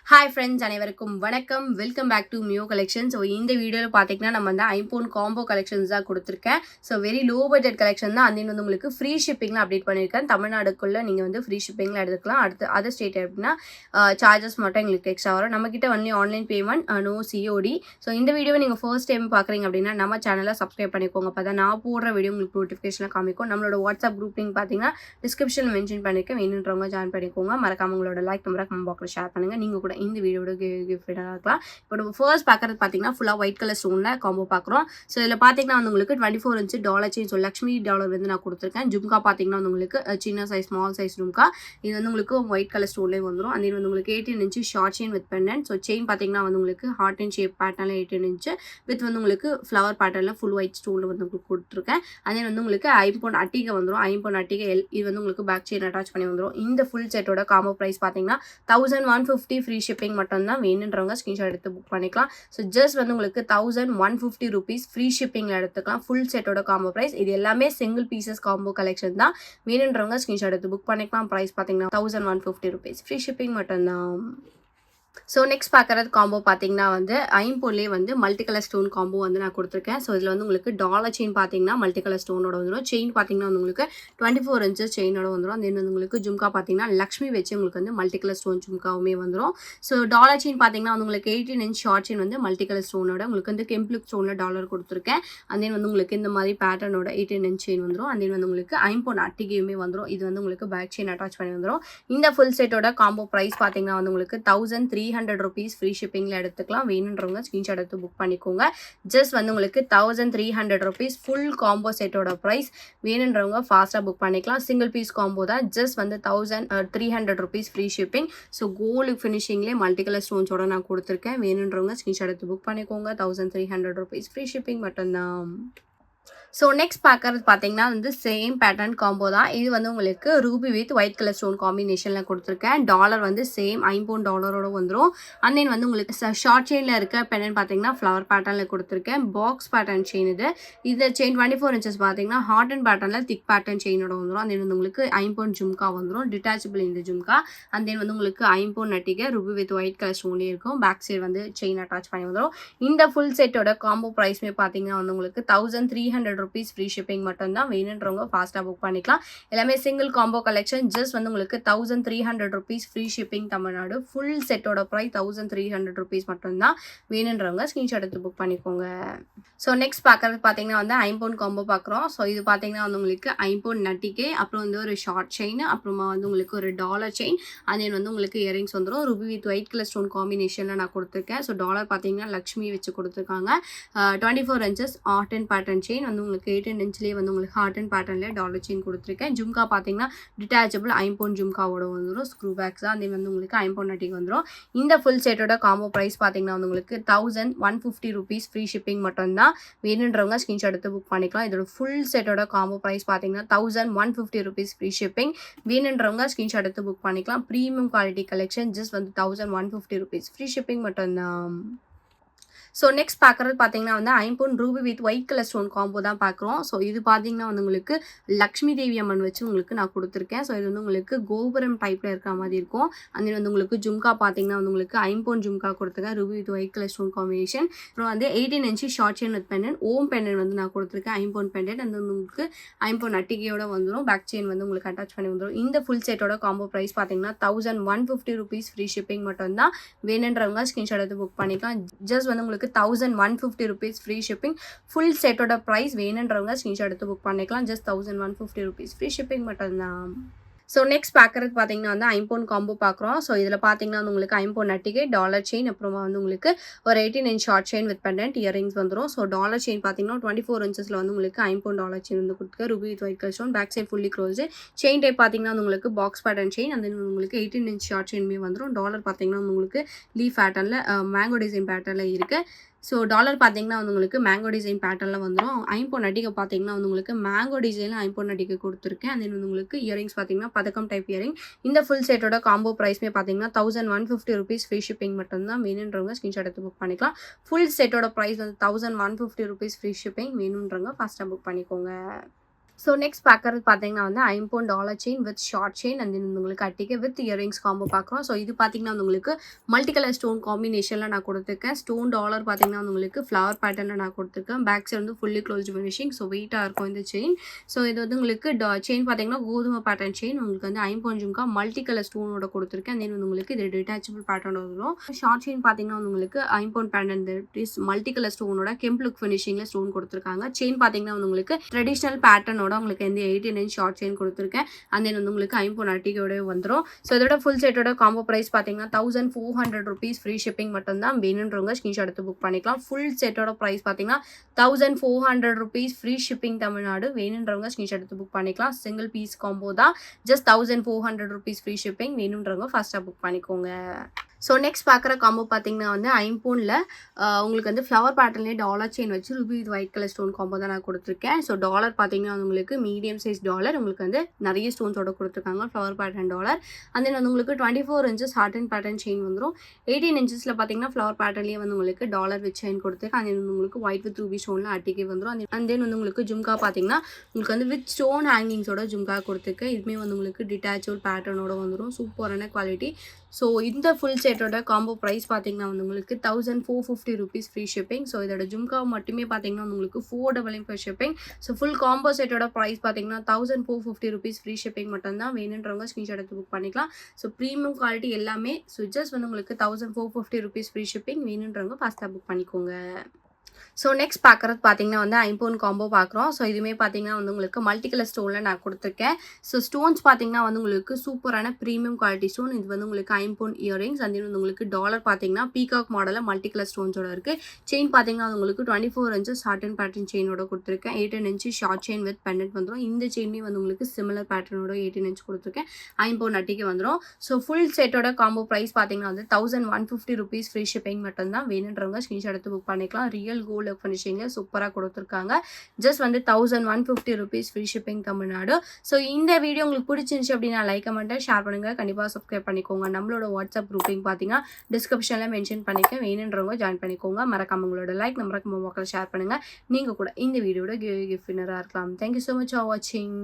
Hi friends, அனைவருக்கும் வணக்கம். Welcome back to Mio collection. So இந்த வீடியோவில் பார்த்தீங்கன்னா நம்ம வந்து ஐம்போன் காம்போ கலெக்ஷன்ஸ் தான் கொடுத்துருக்கேன். So very low budget collection தான். அந்த வந்து உங்களுக்கு ஃப்ரீ ஷிப்பிங்கில் அப்டேட் பண்ணியிருக்கேன். தமிழ்நாடுக்குள்ளே நீங்கள் வந்து ஃப்ரீ ஷிப்பிங்கில் எடுத்துக்கலாம். அடுத்து அதர் ஸ்டேட் எப்படின்னா சார்ஜஸ் மட்டும் எங்களுக்கு எக்ஸ்ட்ரா வரும். நம்மக்கிட்ட only online payment, no COD. So இந்த வீடியோவை நீங்கள் ஃபர்ஸ்ட் டைம் பார்க்குறீங்க அப்படின்னா நம்ம சேனலை சப்ஸ்கிரைப் பண்ணிக்கோங்க. அப்போ தான் நான் போடுற வீடியோ உங்களுக்கு நோட்டிஃபிகேஷனாக காமிக்கும். நம்மளோட வாட்ஸ்அப் குரூப் லிங்க் பார்த்தீங்கன்னா டிஸ்கிரிப்ஷனில் மென்ஷன் பண்ணியிருக்கேன். வேணுன்றவங்க ஜாயின் பண்ணிக்கோங்க. மறக்காம உங்களோட லைக் நம்பரை கமெண்ட் பாக்ஸில் ஷேர் பண்ணுங்கள். நீங்கள் கூட இந்த வீடியோட கிஃப்டாக இருக்கலாம். இப்போ நம்ம ஃபர்ஸ்ட் பார்க்குறது பார்த்தீங்கன்னா ஃபுல்லாக ஒயிட் கலர் ஸ்டோனில் காம்போ பார்க்குறோம். ஸோ இதில் பார்த்தீங்கன்னா வந்து உங்களுக்கு 24 inch dollar chain. So Lakshmi dollar வந்து நான் கொடுத்துருக்கேன். ஜும்கா பார்த்தீங்கன்னா வந்து உங்களுக்கு சின்ன சைஸ் ஸ்மால் சைஸ் ஜும்கா. இது வந்து உங்களுக்கு ஒயிட் கலர் ஸ்டோன்லேயே வந்துடும். அதே வந்து உங்களுக்கு 18 inch short chain with pendant. So chain பார்த்தீங்கன்னா வந்து உங்களுக்கு ஹார்ட் அண்ட் ஷேப் பேட்டர்னில் 18 இன்ச்சு வித் வந்து உங்களுக்கு ஃப்ளவர் பேட்டர்னில் ஃபுல் ஒயிட் ஸ்டோனில் வந்து உங்களுக்கு கொடுத்துருக்கேன். அதே வந்து உங்களுக்கு ஐம்பொன் அட்டிகை வந்துடும். ஐம்பொன் அட்டிகை இது வந்து உங்களுக்கு பேக் செயின் அட்டாச் பண்ணி வந்துடும். இந்த ஃபுல் செட்டோட காம்போ ப்ரைஸ் பார்த்தீங்கன்னா 1150 ஃப்ரீ ஷிப்பிங் மட்டும் தான். வேணுன்றவங்க ஸ்கிரீன்ஷாட் எடுத்து புக் பண்ணிக்கலாம். ஸோ ஜஸ்ட் வந்து உங்களுக்கு 1150 rupees ஃப்ரீ ஷிப்பிங்கில் எடுத்துக்கலாம். ஃபுல் செட்டோட காம்போ ப்ரைஸ். இது எல்லாமே சிங்கிள் பீசஸ் காம்போ கலெக்ஷன் தான். வேணுன்றவங்க ஸ்கிரீன்ஷாட் எடுத்து புக் பண்ணிக்கலாம். ப்ரைஸ் பார்த்தீங்கன்னா 1150 rupees ஃப்ரீ ஷிப்பிங் மட்டும்தான். ஸோ நெக்ஸ்ட் பார்க்குறது காம்போ பார்த்தீங்கன்னா வந்து ஐம்பொன்லேயே வந்து மல்டி கலர் ஸ்டோன் காம்போ வந்து நான் கொடுத்துருக்கேன். ஸோ இதில் வந்து உங்களுக்கு டாலர் செயின் பார்த்தீங்கன்னா மல்டி கலர் ஸ்டோனோட வந்துடும். செயின் பார்த்தீங்கன்னா வந்து உங்களுக்கு 24 இன்ச்சஸ் செயினோட வந்துடும். அது வந்து உங்களுக்கு ஜும்கா பார்த்தீங்கன்னா லக்ஷ்மி வச்சு உங்களுக்கு வந்து மல்டி கலர் ஸ்டோன் ஜும்காவுமே வந்துடும். ஸோ டாலர் செயின் பார்த்தீங்கன்னா வந்து உங்களுக்கு 18 இன்ச் ஷார்ட் செயின் வந்து மல்டி கலர் ஸ்டோனோட உங்களுக்கு வந்து கெம்ப்ளிக் ஸ்டோனில் டாலர் கொடுத்துருக்கேன். அதே வந்து உங்களுக்கு இந்த மாதிரி பேட்டர்னோட 18 இன்ச் செயின் வந்துடும். அதே வந்து உங்களுக்கு ஐம்பொன் அட்டிகையுமே வந்துடும். இது வந்து உங்களுக்கு பேக் செயின் அட்டாச் பண்ணி வந்துடும். இந்த ஃபுல் செட்டோட காம்போ ப்ரைஸ் பார்த்தீங்கன்னா வந்து உங்களுக்கு 1300 rupees ஃப்ரீ ஷிப்பிங்கில் எடுத்துக்கலாம். வேணுன்றவங்க ஸ்க்ரீன்ஷாட் எடுத்து புக் பண்ணிக்கோங்க. ஜஸ்ட் வந்து உங்களுக்கு 1300 rupees ஃபுல் காம்போ செட்டோட ப்ரைஸ். வேணுன்றவங்க ஃபாஸ்ட்டாக புக் பண்ணிக்கலாம். சிங்கிள் பீஸ் காம்போ தான். ஜஸ்ட் வந்து 1300 rupees free shipping. So gold ஃபினிஷிங்லேயே மல்டி கலர் ஸ்டோன்ஸோட நான் கொடுத்துருக்கேன். வேணுன்றவங்க ஸ்க்ரீன்ஷாட் எடுத்து புக் பண்ணிக்கோங்க. 1300 rupees ஃப்ரீ ஷிப்பிங் மட்டும்தான். ஸோ நெக்ஸ்ட் பார்க்குறது பார்த்தீங்கன்னா வந்து சேம் பேட்டர்ன் காம்போ தான். இது வந்து உங்களுக்கு Ruby with white colour stone காம்பினேஷனில் கொடுத்துருக்கேன். டாலர் வந்து சேம் ஐம்பொன் டாலரோட வந்துடும். அண்ட் தென் வந்து உங்களுக்கு ஷார்ட் செயினில் இருக்க பெண்ணன் பார்த்தீங்கன்னா ஃப்ளவர் பேட்டர்னில் கொடுத்துருக்கேன். பாக்ஸ் பேட்டர்ன் செயின் இது செயின் 24 இன்ச்சஸ் பார்த்தீங்கன்னா ஹார்ட் அண்ட் பேட்டர்னில் திக் பேட்டர்ன் செயினோட வந்துடும். அண்ட் தென் வந்து உங்களுக்கு ஐம்பொன் ஜும்கா வந்துடும். டிட்டாச்சபிள் இந்த ஜும்கா. அண்ட் தென் வந்து உங்களுக்கு ஐம்பொன் நட்டிகை ரூபி வித் ஒயிட் கலர் ஸ்டோன்லேயே இருக்கும். பேக் சைடு வந்து செயின் அட்டாச் பண்ணி வந்துடும். இந்த ஃபுல் செட்டோட காம்போ ப்ரைஸ்மே பார்த்தீங்கன்னா வந்து உங்களுக்கு 1300 rupees ஃப்ரீ ஷிப்பிங் மட்டும்தான். வேணுன்றவங்க ஃபாஸ்ட்டாக புக் பண்ணிக்கலாம். எல்லாமே சிங்கிள் காம்போ கலெக்ஷன். ஜஸ்ட் வந்து உங்களுக்கு 1300 rupees free shipping Tamil Nadu. Full செட்டோட ப்ரைஸ் 1300 rupees மட்டும்தான். வேணுன்றவங்க ஸ்க்ரீன்ஷாட் எடுத்து புக் பண்ணிக்கோங்க. ஸோ நெக்ஸ்ட் பார்க்குறது பார்த்தீங்கன்னா வந்து ஐம்பொன் காம்போ பார்க்குறோம். ஸோ இது பார்த்தீங்கன்னா வந்து உங்களுக்கு ஐம்பொன் நட்டிகை, அப்புறம் வந்து ஒரு ஷார்ட் செயின், அப்புறமா வந்து உங்களுக்கு ஒரு டாலர் செயின், அதே வந்து உங்களுக்கு இயரிங்ஸ் வந்துடும். Ruby with white colour stone காம்பினேஷனில் நான் கொடுத்துருக்கேன். ஸோ டாலர் பார்த்தீங்கன்னா லக்ஷ்மி வச்சு கொடுத்துருக்காங்க. 24 inches art and pattern chain வந்து உங்களுக்கு 18 இன்ச்லேயே வந்து உங்களுக்கு ஹார்ட் அண்ட் பேட்டர்ன்லேயே டாலர் செயின் கொடுத்துருக்கேன். ஜும்கா பார்த்தீங்கன்னா டிட்டாச்சபிள் ஐம்பொன் ஜும்காவோட வந்துடும். ஸ்க்ரூ பேக்ஸ் தான். அதே வந்து உங்களுக்கு ஐம்பொன் நட்டிகை வந்துடும். இந்த ஃபுல் செட்டோட காம்போ ப்ரைஸ் பார்த்தீங்கன்னா வந்து உங்களுக்கு 1150 rupees ஃப்ரீ ஷிப்பிங் மட்டும்தான். வேணுன்றவங்க ஸ்க்ரீன்ஷாட் எடுத்து புக் பண்ணிக்கலாம். இதோட ஃபுல் செட்டோட காம்போ ப்ரைஸ் பார்த்தீங்கன்னா 1150 rupees ஃப்ரீ ஷிப்பிங். வேணுன்றவங்க ஸ்க்ரீன்ஷாட் எடுத்து புக் பண்ணிக்கலாம். Premium quality collection. ஜஸ்ட் வந்து 1150 rupees ஃப்ரீ ஷிப்பிங் மட்டும்தான். ஸோ நெக்ஸ்ட் பார்க்குறது பார்த்தீங்கன்னா வந்து ஐம்பொன் ruby with white colour stone combo தான் பார்க்குறோம். ஸோ இது பார்த்தீங்கன்னா வந்து உங்களுக்கு லக்ஷ்மி தேவி அம்மன் வச்சு உங்களுக்கு நான் கொடுத்துருக்கேன். ஸோ இது வந்து உங்களுக்கு கோபுரம் டைப்பில் இருக்கிற மாதிரி இருக்கும். அந்த வந்து உங்களுக்கு ஜும்கா பார்த்தீங்கன்னா வந்து உங்களுக்கு ஐம்பொன் ஜும்கா கொடுத்துருக்கேன். Ruby with white colour stone combination. அப்புறம் வந்து 18 inch short chain with pendant, Om pendant வந்து நான் கொடுத்துருக்கேன். ஐம்பொன் பெண்டன்ட் அந்த வந்து உங்களுக்கு ஐம்பொன் அட்டிகையோட வந்துடும். பேக் செயின் வந்து உங்களுக்கு அட்டாச் பண்ணி வந்துடும். இந்த ஃபுல் செட்டோட காம்போ ப்ரைஸ் பார்த்தீங்கன்னா 1150 rupees ஃப்ரீ ஷிப்பிங் மட்டும்தான். வேணுன்றவங்க ஸ்க்ரீன்ஷாட் எடுத்து புக் பண்ணிக்கலாம். ஜஸ்ட் வந்து உங்களுக்கு 1150 rupees ஃப்ரீ ஷிப்பிங். ஃபுல் செட்டோட ப்ரைஸ். வேணுன்றவங்க ஸ்க்ரீன்ஷாட் எடுத்து புக் பண்ணிக்கலாம். ஜஸ்ட் 1150 rupees ஃப்ரீ ஷிப்பிங் மட்டும்தான். ஸோ நெக்ஸ்ட் பார்க்குறது பார்த்தீங்கன்னா வந்து ஐம்பொன் காம்போ பார்க்குறோம். ஸோ இதில் பார்த்தீங்கன்னா வந்து உங்களுக்கு ஐம்பொன் நட்டிகை, டாலர் செயின், அப்புறமா வந்து உங்களுக்கு ஒரு 18 inch short chain with pendant earrings வந்துடும். ஸோ டாலர் செயின் பார்த்தீங்கன்னா 24 இன்ச்சஸில் வந்து உங்களுக்கு ஐம்பொன் டாலர் செயின் வந்து கொடுத்துருக்க ruby with white colour stone. Back side fully close. Chain type பார்த்தீங்கன்னா வந்து உங்களுக்கு பாக்ஸ் பேட்டர்ன் செயின். அந்த உங்களுக்கு 18 இன்ச் ஷார்ட் செயின்மே வந்துடும். டாலர் பார்த்தீங்கன்னா உங்களுக்கு லீஃப் பேட்டர்னில் மேங்கோ டிசைன் பேட்டர்னில் இருக்குது. ஸோ டாலர் பார்த்தீங்கன்னா வந்து உங்களுக்கு மேங்கோ டிசைன் பேட்டர்னில் வந்துடும். ஐம்பொன் நட்டிகை பார்த்தீங்கன்னா வந்து உங்களுக்கு மேங்கோ டிசைனில் ஐம்பொன் நட்டிகை கொடுத்துருக்கேன். அது வந்து உங்களுக்கு இயரிங்ஸ் பார்த்தீங்கன்னா பதக்கம் டைப் இயரிங். இந்த ஃபுல் செட்டோட காம்போ ப்ரைஸ்மே பார்த்தீங்கன்னா 1150 rupees ஃப்ரீ ஷிப்பிங் மட்டும்தான். வேணுன்றவங்க ஸ்க்ரீன்ஷாட் எடுத்து புக் பண்ணிக்கலாம். ஃபுல் செட்டோட ப்ரைஸ் வந்து 1150 rupees ஃப்ரீ ஷிப்பிங். வேணுன்றவங்க ஃபாஸ்ட்டாக புக் பண்ணிக்கோங்க. ஸோ நெக்ஸ்ட் பார்க்குறது பார்த்தீங்கன்னா வந்து ஐம்பொன் dollar chain with short chain and then உங்களுக்கு அட்டிகை வித் இயரிங்ஸ் காம்போ பார்க்குறோம். ஸோ இது பார்த்தீங்கன்னா வந்து உங்களுக்கு மல்டி கலர் ஸ்டோன் காம்பினேஷனில் நான் கொடுத்துருக்கேன். ஸ்டோன் டாலர் பார்த்தீங்கன்னா வந்து உங்களுக்கு ஃப்ளவர் பேட்டர்னில் நான் கொடுத்துருக்கேன். பேக் சைடு வந்து ஃபுல்லி க்ளோஸ்டு ஃபினிஷிங். ஸோ வெயிட்டாக இருக்கும் இந்த செயின். ஸோ இது வந்து உங்களுக்கு செயின் பார்த்தீங்கன்னா கோதுமை பேட்டர்ன் செயின். உங்களுக்கு வந்து ஐம்பொன் ஜும்கா மல்டி கலர் ஸ்டோனோட கொடுத்துருக்கேன். தென் வந்து உங்களுக்கு இது டிட்டாச்சபிள் பேட்டர்ன் வரும். ஷார்ட் செயின் பார்த்தீங்கன்னா வந்து உங்களுக்கு ஐம்பொன் பேட்டர்ன் மல்டி கலர் ஸ்டோனோட கெம்ப் லுக் ஃபினிஷிங்கில் ஸ்டோன் கொடுத்துருக்காங்க. செயின் பார்த்தீங்கன்னா வந்து உங்களுக்கு ட்ரெடிஷ்னல் பேட்டர்னோட உங்களுக்கு வந்து 18 inch ஷார்ட் செயின் கொடுத்துருக்கேன். அண்ட் தென் வந்து உங்களுக்கு ஐம்பொன் அட்டிகையோட வந்துடும். ஸோ இதோட ஃபுல் செட்டோட காம்போ ப்ரைஸ் பார்த்தீங்கன்னா 1400 rupees ஃப்ரீ ஷிப்பிங் மட்டும்தான். வேணுன்றவங்க ஸ்கிரீன்ஷாட் எடுத்து புக் பண்ணிக்கலாம். ஃபுல் செட்டோட ப்ரைஸ் பார்த்தீங்கன்னா 1400 rupees ஃப்ரீ ஷிப்பிங் தமிழ்நாடு. வேணுன்றவங்க ஸ்கிரீன்ஷாட் எடுத்து புக் பண்ணிக்கலாம். சிங்கிள் பீஸ் காம்போ தான். Just 1400 rupees free shipping. வேணுன்றவங்க ஃபாஸ்ட்டாக புக் பண்ணிக்கோங்க. ஸோ நெக்ஸ்ட் பார்க்குற காம்போ பார்த்தீங்கன்னா வந்து ஐம்பொனில் உங்களுக்கு வந்து ஃப்ளவர் பேட்டர்ன்லேயே டாலர் செயின் வச்சு Ruby with white colour stone combo தான் நான் கொடுத்துருக்கேன். ஸோ டாலர் பார்த்தீங்கன்னா உங்களுக்கு மீடியம் சைஸ் டாலர் உங்களுக்கு வந்து நிறைய ஸ்டோன்ஸோட கொடுத்துருக்காங்க. Flower pattern dollar. And then வந்து உங்களுக்கு 24 inches heart and pattern chain வந்துடும். 18 inchஸில் பார்த்தீங்கன்னா ஃப்ளவர் பேட்டர்லேயே வந்து உங்களுக்கு டாலர் வித் செயின் கொடுத்துருக்கேன். அண்ட் வந்து உங்களுக்கு ஒயிட் வித் ரூபி ஸ்டோனில் அட்டிகை வந்துடும். அண்ட் தென் வந்து உங்களுக்கு ஜும்கா பார்த்தீங்கன்னா உங்களுக்கு வந்து வித் ஸ்டோன் ஹேங்கிங்ஸோட ஜும்கா கொடுத்துருக்கேன். இதுவுமே வந்து உங்களுக்கு டிட்டாச்சபிள் பேட்டர்னோட வந்துடும். சூப்பரான குவாலிட்டி. ஸோ இந்த ஃபுல் செட்டோட காம்போ ப்ரைஸ் பார்த்தீங்கன்னா வந்து உங்களுக்கு 1450 rupees ஃப்ரீ ஷிப்பிங். ஸோ இதோட ஜும்கா மட்டுமே பார்த்தீங்கன்னா உங்களுக்கு 499 free shipping. So full combo செட்டோட ப்ரைஸ் பார்த்தீங்கன்னா 1450 rupees ஃப்ரீ ஷிப்பிங் மட்டும்தான். வேணுன்றவங்க ஸ்க்ரீன்ஷாட் எடுத்து புக் பண்ணிக்கலாம். ஸோ ப்ரீமியம் குவாலிட்டி எல்லாமே ஜஸ்ட் வந்து உங்களுக்கு 1450 rupees ஃப்ரீ ஷிப்பிங். வேணுன்றவங்க ஃபாஸ்ட்டாக புக் பண்ணிக்கோங்க. ஸோ நெக்ஸ்ட் பார்க்குறது பார்த்தீங்கன்னா வந்து ஐம்பொன் காம்போ பார்க்குறோம். ஸோ இதுவுமே பார்த்தீங்கன்னா வந்து உங்களுக்கு மல்டி கலர் ஸ்டோனில் நான் கொடுத்துருக்கேன். ஸோ ஸ்டோன்ஸ் பார்த்தீங்கன்னா வந்து உங்களுக்கு சூப்பரான ப்ரீமியம் குவாலிட்டி ஸ்டோன். இது வந்து உங்களுக்கு ஐம்பொன் இயரிங்ஸ். அது வந்து உங்களுக்கு டாலர் பார்த்தீங்கன்னா பீகாக் மாடலில் மல்டி கலர் ஸ்டோன்ஸோட இருக்குது. செயின் பார்த்தீங்கன்னா வந்து உங்களுக்கு 24 inches ஹார்ட் அண்ட் பேட்டர்ன் செயினோட கொடுத்துருக்கேன். 18 inches short chain with pendant வந்துடும். இந்த செயின்லேயும் வந்து உங்களுக்கு சிமிலர் பேட்டர்னோட 18 inch கொடுத்துருக்கேன். ஐம்பொன் அட்டிக்கு வந்துடும். ஸோ ஃபுல் செட்டோட காம்போ ப்ரைஸ் பார்த்தீங்கன்னா வந்து 1150 rupees ஃப்ரீ ஷிப்பிங் மட்டும்தான். வேணுன்றவங்க ஸ்க்ரீன்ஷாட் எடுத்து புக் பண்ணிக்கலாம். ரியல் கோல்டு ஃபினிஷிங்ல சூப்பராக கொடுத்துருக்காங்க. ஜஸ்ட் வந்து 1150 rupees free shipping Tamil Nadu. So இந்த வீடியோ உங்களுக்கு பிடிச்சிருந்துச்சு அப்படின்னா லைக் கமெண்ட்டை ஷேர் பண்ணுங்கள். கண்டிப்பாக சப்ஸ்கிரைப் பண்ணிக்கோங்க. நம்மளோட வாட்ஸ்அப் குரூப்பிங் பார்த்தீங்கன்னா டிஸ்கிரிப்ஷனில் மென்ஷன் பண்ணிக்க. வேணுன்றவங்க ஜாயின் பண்ணிக்கோங்க. மறக்காம உங்களோட லைக் மறக்காம மக்கள் ஷேர் பண்ணுங்கள். நீங்கள் கூட இந்த வீடியோட கிஃப்ட் வின்னராக இருக்கலாம். தேங்க்யூ ஸோ மச் ஃபார் வாட்சிங்.